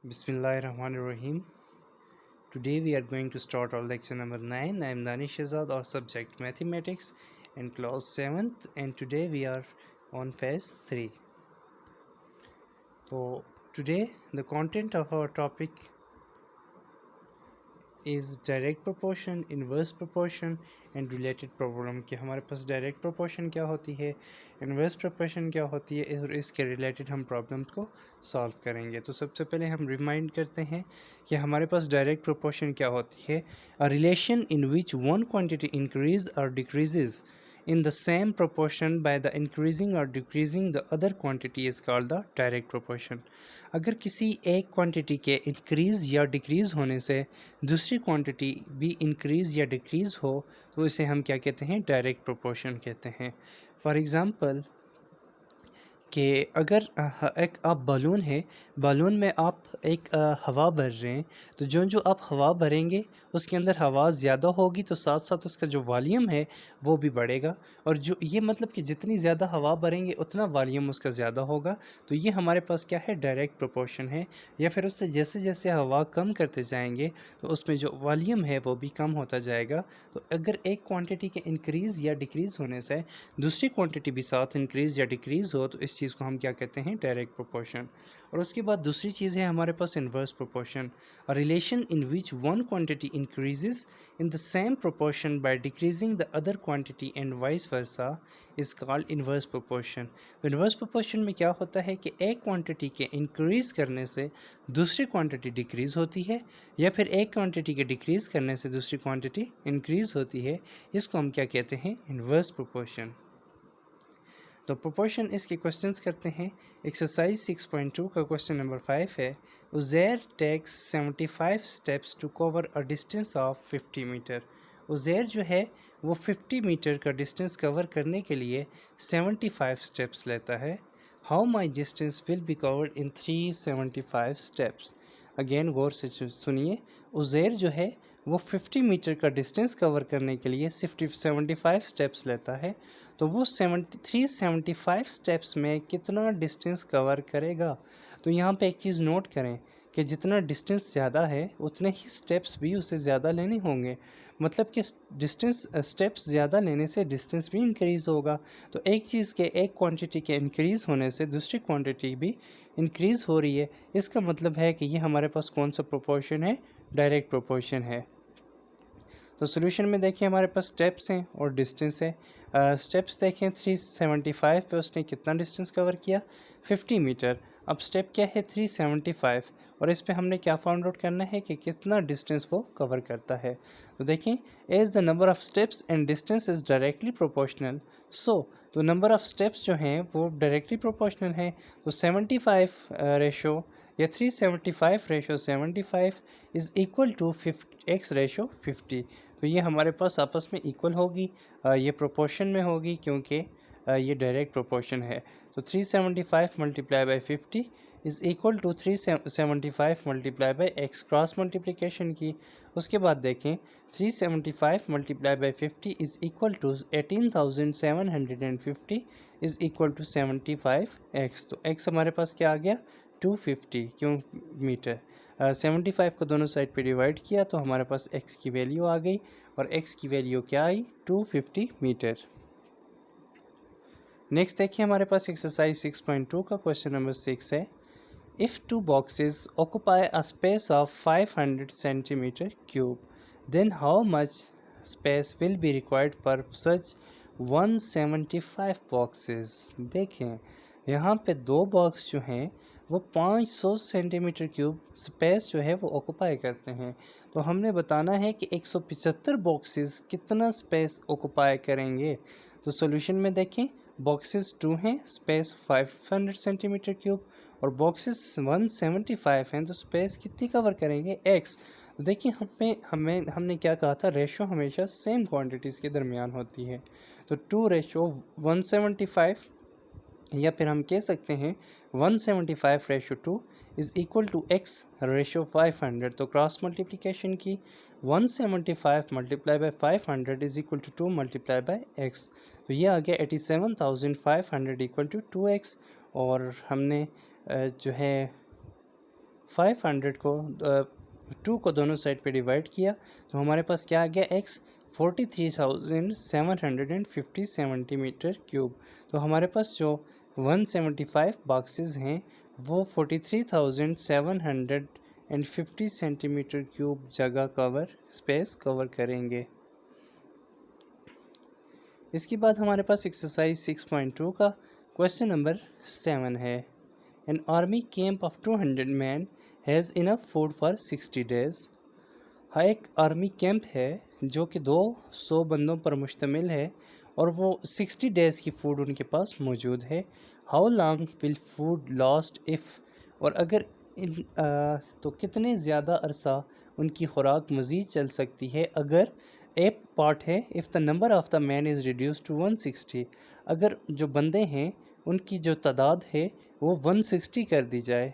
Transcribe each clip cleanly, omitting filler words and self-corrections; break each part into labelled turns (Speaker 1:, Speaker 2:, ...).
Speaker 1: Bismillahirrahmanirrahim. Today we are going to start our lecture number 9. I am Danish Shahzad, our subject mathematics in class 7th, and today we are on phase 3. So today the content of our topic is direct proportion, inverse proportion and related problem कि हमारे पास direct proportion क्या होती है, inverse proportion क्या होती है और इसके related हम problems को solve करेंगे। तो सबसे पहले हम remind करते हैं कि हमारे पास direct proportion क्या होती है। A relation in which one quantity increase or decreases in the same proportion by the increasing or decreasing the other quantity is called the direct proportion। अगर किसी एक क्वांटिटी के इंक्रीज़ या डिक्रीज़ होने से दूसरी क्वांटिटी भी इंक्रीज़ या डिक्रीज़ हो तो इसे हम क्या कहते हैं, डायरेक्ट प्रोपोर्शन कहते हैं। फॉर एग्ज़ाम्पल कि अगर एक आप बलून है, बलून में आप एक हवा भर रहे हैं, तो जो आप हवा भरेंगे उसके अंदर हवा ज़्यादा होगी तो साथ साथ उसका जो वॉल्यूम है वो भी बढ़ेगा, और जो ये मतलब कि जितनी ज़्यादा हवा भरेंगे उतना वॉल्यूम उसका ज़्यादा होगा। तो ये हमारे पास क्या है, डायरेक्ट प्रोपोर्शन है। या फिर उससे जैसे जैसे हवा कम करते जाएंगे तो उसमें जो वॉल्यूम है वो भी कम होता जाएगा। तो अगर एक क्वांटिटी के इंक्रीज़ या डिक्रीज़ होने से दूसरी क्वांटिटी भी साथ इंक्रीज़ या डिक्रीज़ हो तो इस चीज़ को हम क्या कहते हैं, डायरेक्ट प्रोपोर्शन। और उसके बाद दूसरी चीज़ है हमारे पास inverse proportion. A relation in which one quantity increases in the same proportion by decreasing the other quantity and vice versa is called inverse proportion. Inverse proportion में क्या होता है कि एक क्वांटिटी के इंक्रीज़ करने से दूसरी क्वांटिटी डिक्रीज़ होती है, या फिर एक क्वांटिटी के डिक्रीज़ करने से दूसरी क्वांटिटी इंक्रीज़ होती है। इसको हम क्या कहते हैं, इन्वर्स प्रोपोर्शन। तो प्रोपोर्शन इसके क्वेश्चंस करते हैं। एक्सरसाइज 6.2 का क्वेश्चन नंबर 5 है, Uzair takes 75 steps to cover a distance of 50 metre. Uzair जो है वो 50 मीटर का डिस्टेंस कवर करने के लिए 75 स्टेप्स लेता है। How my distance will be covered in 375 steps. Again गौर से सुनिए, उज़ैर जो है वो 50 मीटर का डिस्टेंस कवर करने के लिए 75 स्टेप्स लेता है। तो वो 375 स्टेप्स में कितना डिस्टेंस कवर करेगा। तो यहाँ पे एक चीज़ नोट करें कि जितना डिस्टेंस ज़्यादा है उतने ही स्टेप्स भी उसे ज़्यादा लेने होंगे। मतलब कि डिस्टेंस स्टेप्स ज़्यादा लेने से डिस्टेंस भी इंक्रीज़ होगा। तो एक चीज़ के एक क्वांटिटी के इंक्रीज़ होने से दूसरी क्वांटिटी भी इंक्रीज़ हो रही है। इसका मतलब है कि ये हमारे पास कौन सा प्रोपोर्शन है, डायरेक्ट प्रोपोर्शन है। तो सोल्यूशन में देखिए हमारे पास स्टेप्स हैं और डिस्टेंस है। स्टेप्स देखें 375 पे उसने कितना डिस्टेंस कवर किया, 50 मीटर। अब स्टेप क्या है, 375, और इस पे हमने क्या फाउंड आउट करना है कि कितना डिस्टेंस वो कवर करता है। तो देखें, as the number of steps and distance is directly proportional, so तो नंबर ऑफ़ स्टेप्स जो हैं वो डायरेक्टली प्रोपोर्शनल है। तो 75 रेशो या 375 ratio 75 is equal to 50x ratio 50। तो ये हमारे पास आपस में इक्वल होगी, ये प्रोपोर्शन में होगी क्योंकि ये डायरेक्ट प्रोपोर्शन है। तो 375 multiply by 50 is equal to 375 multiply by x, cross multiplication की। उसके बाद देखें 375 multiply by 50 is equal to 18,750 is equal to 75x। तो x हमारे पास क्या आ गया, 250 क्यों मीटर। 75 को दोनों साइड पे डिवाइड किया तो हमारे पास x की वैल्यू आ गई, और x की वैल्यू क्या आई, 250 मीटर। नेक्स्ट देखिए हमारे पास एक्सरसाइज 6.2 का क्वेश्चन नंबर 6 है, if two boxes occupy a space of 500 centimetre cube then how much space will be required for such 175 boxes. देखें यहाँ पे दो बॉक्स जो हैं वो 500 सेंटीमीटर क्यूब स्पेस जो है वो ऑक्यूपाई करते हैं। तो हमने बताना है कि 175 बॉक्सेस कितना स्पेस ऑक्यूपाई करेंगे। तो सॉल्यूशन में देखें, बॉक्सेस 2 हैं, स्पेस 500 सेंटीमीटर क्यूब, और बॉक्सेस 175 हैं तो स्पेस कितनी कवर करेंगे, x। तो देखिए हमने क्या कहा था, रेशो हमेशा सेम क्वांटिटीज़ के दरमियान होती है। तो 2 रेशो 175, या फिर हम कह सकते हैं 175 ratio 2 is equal to x ratio 500। तो क्रॉस मल्टीप्लिकेशन की 175 multiply by 500 is equal to 2 multiply by x। तो ये आ गया 87,500 इक्वल टू 2x। और हमने जो है 500 को 2 को दोनों साइड पे डिवाइड किया तो हमारे पास क्या आ गया x 43,750 सेंटीमीटर क्यूब। तो हमारे पास जो 175 बॉक्सेस हैं वो 43,750 सेंटीमीटर क्यूब जगह स्पेस कवर करेंगे। इसके बाद हमारे पास एक्सरसाइज 6.2 का क्वेश्चन नंबर 7 है। An army camp of 200 man has enough food for 60 days. हाँ, एक आर्मी कैंप है जो कि 200 बंदों पर मुश्तमिल है और वो 60 डेज़ की फ़ूड उनके पास मौजूद है। How long will food last if, और अगर तो कितने ज़्यादा अरसा उनकी खुराक मज़ीद चल सकती है अगर एक पार्ट है if the number of the man is reduce to 160, अगर जो बंदे हैं उनकी जो तादाद है वो 160 कर दी जाए।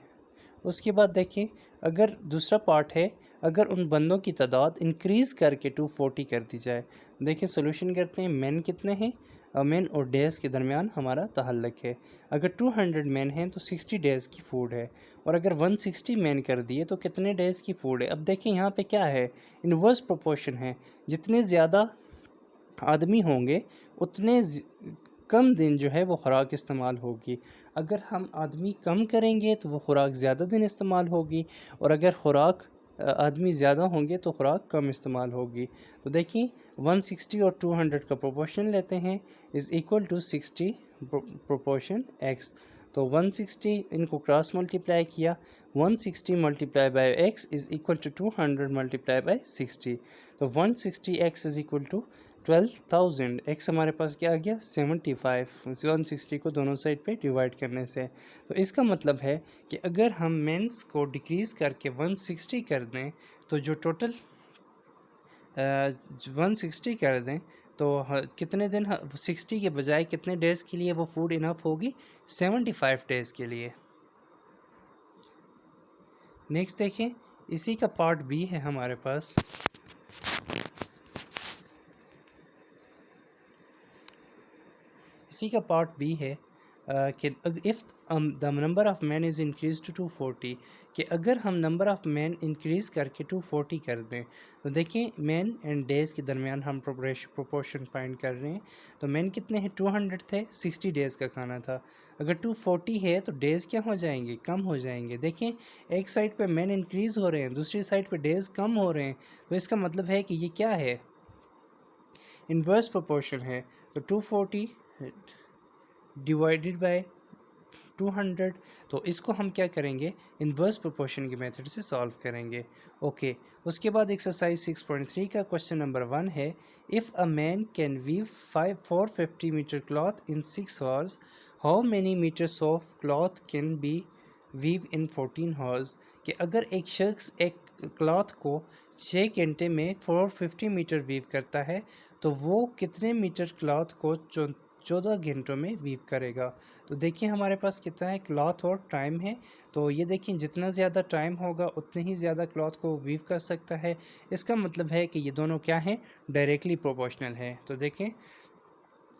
Speaker 1: उसके बाद देखें अगर दूसरा पार्ट है अगर उन बंदों की तादाद इंक्रीज़ करके 240 कर दी जाए। देखिए सोल्यूशन करते हैं। मैन कितने हैं, मैन और डेज़ के दरमियान हमारा ताल्लुक है। अगर 200 मैन हैं तो 60 डेज़ की फ़ूड है, और अगर 160 मैन कर दिए तो कितने डेज़ की फ़ूड है। अब देखें यहाँ पे क्या है, इनवर्स प्रोपोर्शन है। जितने ज़्यादा आदमी होंगे उतने कम दिन जो है वो खुराक इस्तेमाल होगी। अगर हम आदमी कम करेंगे तो वो खुराक ज़्यादा दिन इस्तेमाल होगी, और अगर खुराक आदमी ज़्यादा होंगे तो खुराक कम इस्तेमाल होगी। तो देखिए 160 और 200 का प्रोपोर्शन लेते हैं is equal to 60 proportion x। तो 160 इनको क्रॉस मल्टीप्लाई किया, 160 multiply by x is equal to 200 multiply by 60। तो 160 x is equal to 12,000। x हमारे पास क्या आ गया 75, 160 को दोनों साइड पे डिवाइड करने से। तो इसका मतलब है कि अगर हम मेंस को डिक्रीज़ करके 160 कर दें तो जो टोटल 160 कर दें तो कितने दिन 60 के बजाय कितने डेज़ के लिए वो फूड इनफ होगी, 75 डेज़ के लिए। नेक्स्ट देखें, इसी का पार्ट बी है हमारे पास। इसी का पार्ट बी है कि if the number of man is increase to 240, कि अगर हम नंबर ऑफ़ मैन इंक्रीज़ करके 240 कर दें तो देखिए मैन एंड डेज़ के दरमियान हम प्रोपोर्शन फाइंड कर रहे हैं। तो मैन कितने हैं 200 थे, 60 डेज़ का खाना था। अगर 240 है तो डेज़ क्या हो जाएंगे, कम हो जाएंगे। देखें एक साइड पे मैन इंक्रीज़ हो रहे हैं, दूसरी साइड पे डेज़ कम हो रहे हैं। तो इसका मतलब है कि ये क्या है, इन्वर्स प्रोपोर्शन है। तो 240 डिवाइडेड बाय 200, तो इसको हम क्या करेंगे, इन्वर्स प्रोपोर्शन के मेथड से सॉल्व करेंगे। ओके, उसके बाद एक्सरसाइज 6.3 का क्वेश्चन नंबर 1 है। If a man can weave 450 metre cloth in 6 hours, how many metres of cloth can be weave in 14 hours. कि अगर एक शख्स एक क्लॉथ को 6 घंटे में 450 मीटर वीव करता है तो वो कितने मीटर क्लॉथ को 14 घंटों में वीव करेगा। तो देखिए हमारे पास कितना है, क्लॉथ और टाइम है। तो ये देखिए जितना ज़्यादा टाइम होगा उतने ही ज़्यादा क्लॉथ को वीव कर सकता है। इसका मतलब है कि ये दोनों क्या हैं, डायरेक्टली प्रोपोर्शनल है। तो देखें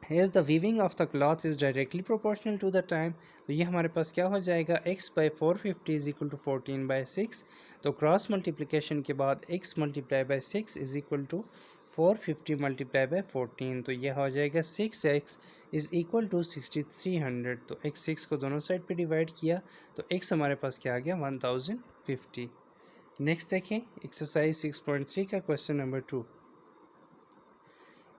Speaker 1: as the weaving of the cloth is directly proportional to the time. तो ये हमारे पास क्या हो जाएगा, x by 450 is equal to 14/6। तो क्रॉस मल्टीप्लिकेशन के बाद x multiply by 6 is equal to 450 multiply by 14। तो यह हो जाएगा 6x इज़ इक्वल टू 6300। तो x 6 को दोनों साइड पे डिवाइड किया तो x हमारे पास क्या आ गया 1050। नेक्स्ट देखें एक्सरसाइज 6.3 का question number 2।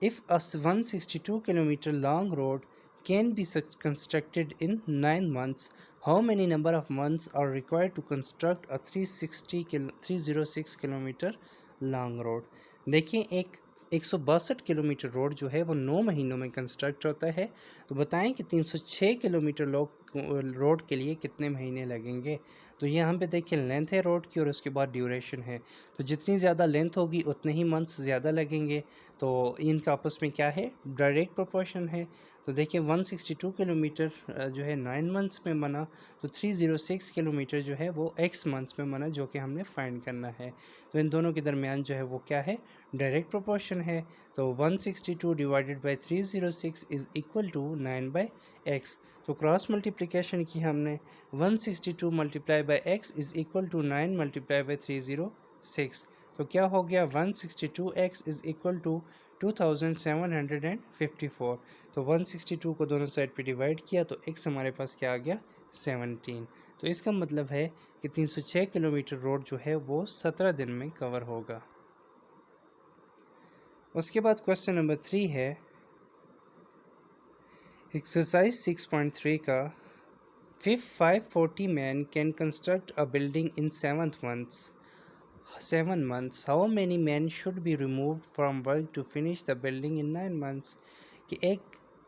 Speaker 1: If a 162 kilometer long road can be constructed in 9 months, how many number of months are required to construct a 306 kilometre long road. देखिए एक 162 किलोमीटर रोड जो है वो 9 महीनों में कंस्ट्रक्ट होता है। तो बताएं कि 306 किलोमीटर रोड के लिए कितने महीने लगेंगे। तो यहाँ पे देखिए लेंथ है रोड की और उसके बाद ड्यूरेशन है। तो जितनी ज़्यादा लेंथ होगी उतने ही मंथ्स ज़्यादा लगेंगे। तो इनका आपस में क्या है, डायरेक्ट प्रोपोर्शन है। तो देखिए 162 किलोमीटर जो है 9 मंथ्स में बना, तो 306 किलोमीटर जो है वो x मंथ्स में बना, जो कि हमने फाइंड करना है। तो इन दोनों के दरमियान जो है वो क्या है, डायरेक्ट प्रोपोर्शन है। तो 162 divided by 306 is equal to 9/x। तो क्रॉस मल्टीप्लिकेशन की हमने 162 multiply by x is equal to 9 multiply by 306। तो क्या हो गया 162x इज़ इक्वल टू 2754। तो 162 को दोनों साइड पे डिवाइड किया तो x हमारे पास क्या आ गया 17। तो इसका मतलब है कि 306 किलोमीटर रोड जो है वो 17 दिन में कवर होगा। उसके बाद क्वेश्चन नंबर 3 है एक्सरसाइज 6.3 का If 540 men can construct a building in 7 months, how many men should be removed from work to finish the building in 9 months? कि एक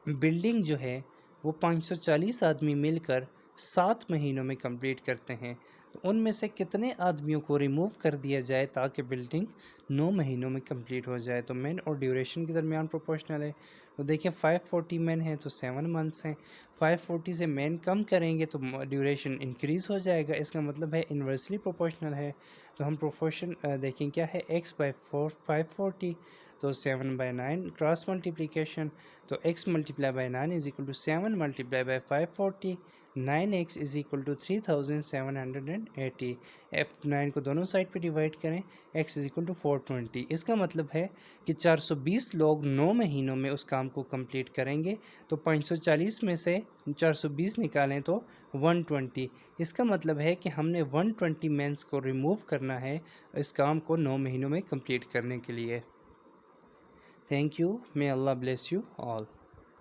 Speaker 1: बिल्डिंग जो है वो 540 आदमी मिलकर 7 महीनों में कंप्लीट करते हैं, तो उनमें से कितने आदमियों को रिमूव कर दिया जाए ताकि बिल्डिंग 9 महीनों में कंप्लीट हो जाए। तो मैन और ड्यूरेशन के दरमियान प्रोपोर्शनल है। तो देखिए 540 मैन हैं तो 7 मंथ्स हैं, 540 से मैन कम करेंगे तो ड्यूरेशन इंक्रीज़ हो जाएगा, इसका मतलब है इन्वर्सली प्रोपोर्शनल है। तो हम प्रोपोर्शन देखें क्या है, x/4 540 तो 7/9 क्रॉस मल्टीप्लिकेशन, तो x multiply by 9 is equal to 7 multiply by 540, 9x is equal to 3780। F9 को दोनों साइड पे डिवाइड करें, x इज इक्वल टू 420। इसका मतलब है कि 420 लोग 9 महीनों में उस काम को कंप्लीट करेंगे। तो 540 में से 420 निकालें तो 120। इसका मतलब है कि हमने 120 मेंस को रिमूव करना है इस काम को 9 महीनों में कंप्लीट करने के लिए। Thank you, may Allah bless you all.